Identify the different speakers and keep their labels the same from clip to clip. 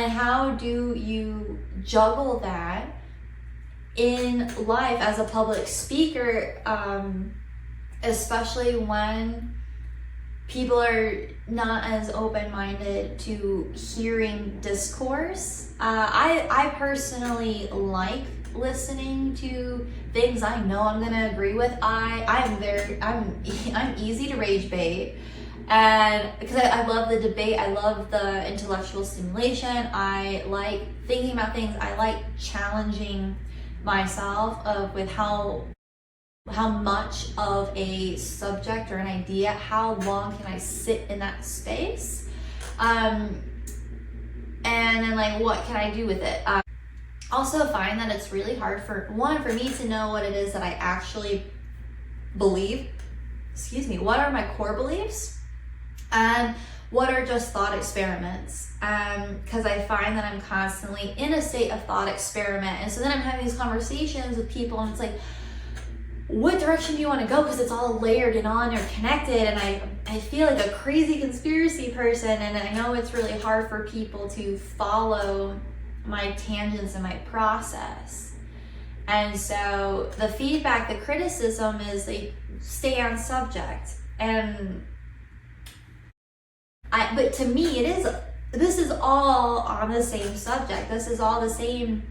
Speaker 1: And how do you juggle that in life as a public speaker, especially when people are not as open-minded to hearing discourse? I personally like listening to things I know I'm gonna agree with. I'm easy to rage bait, and because I love the debate, I love the intellectual stimulation, I like thinking about things, I like challenging myself with how much of a subject or an idea, how long can I sit in that space, and then like what can I do with it. Also find that it's really hard for me to know what it is that I actually believe. What are my core beliefs and what are just thought experiments, because I find that I'm constantly in a state of thought experiment, and so then I'm having these conversations with people and it's like, what direction do you want to go, because it's all layered and all interconnected, and I feel like a crazy conspiracy person, and I know it's really hard for people to follow my tangents and my process. And so the feedback, the criticism is they stay on subject, and but to me this is all on the same subject, this is all the same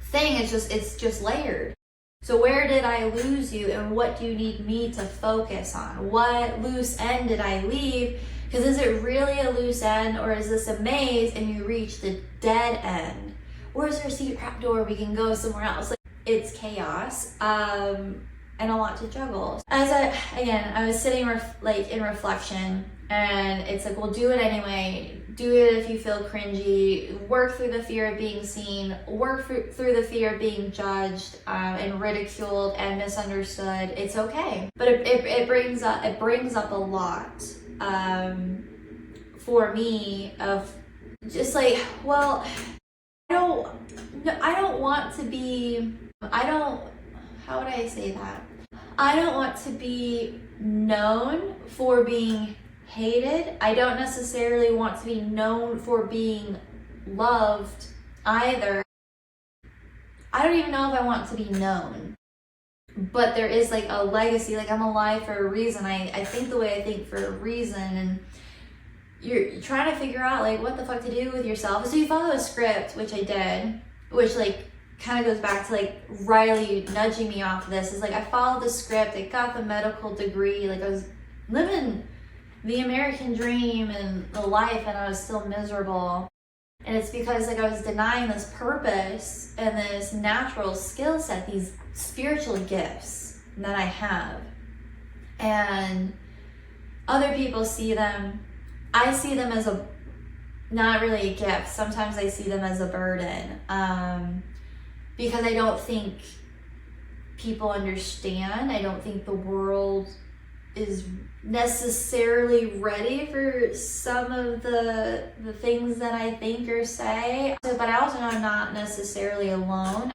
Speaker 1: thing, it's just layered. So where did I lose you, and what do you need me to focus on? What loose end did I leave? Because is it really a loose end, or is this a maze and you reach the dead end? Or is there a secret trap door we can go somewhere else? Like, it's chaos, and a lot to juggle. I was sitting in reflection, and it's like, well, do it anyway. Do it if you feel cringy. Work through the fear of being seen. Work through the fear of being judged and ridiculed and misunderstood. It's okay. But it brings up a lot for me of just like, well, I don't want to be. How would I say that? I don't want to be known for being hated. I don't necessarily want to be known for being loved either. I don't even know if I want to be known, but there is like a legacy, like I'm alive for a reason. I think the way I think for a reason, and you're trying to figure out like what the fuck to do with yourself. So you follow a script, which I did, which like kind of goes back to like Riley nudging me off of this. Is like I followed the script, I got the medical degree, like I was living the American dream and the life, and I was still miserable. And it's because like I was denying this purpose and this natural skill set, these spiritual gifts that I have. And other people see them, I see them as not really a gift. Sometimes I see them as a burden, because I don't think people understand. I don't think the world is necessarily ready for some of the things that I think or say. But I also know I'm not necessarily alone.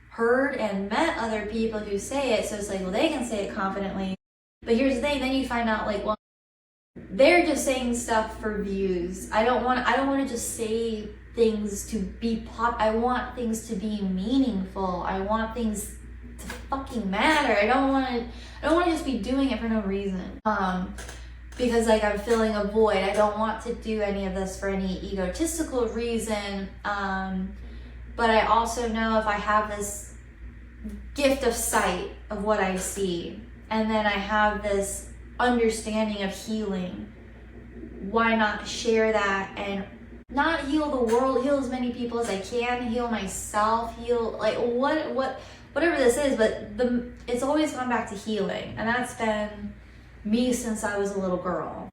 Speaker 1: Heard and met other people who say it, so it's like, well, they can say it confidently. But here's the thing, then you find out like, well, they're just saying stuff for views. I don't want to just say things to be I want things to be meaningful. I want things to fucking matter. I don't want to just be doing it for no reason. Because like I'm filling a void. I don't want to do any of this for any egotistical reason. But I also know if I have this gift of sight of what I see, and then I have this understanding of healing, why not share that and not heal the world, heal as many people as I can, heal myself, heal like whatever this is, but it's always gone back to healing, and that's been me since I was a little girl.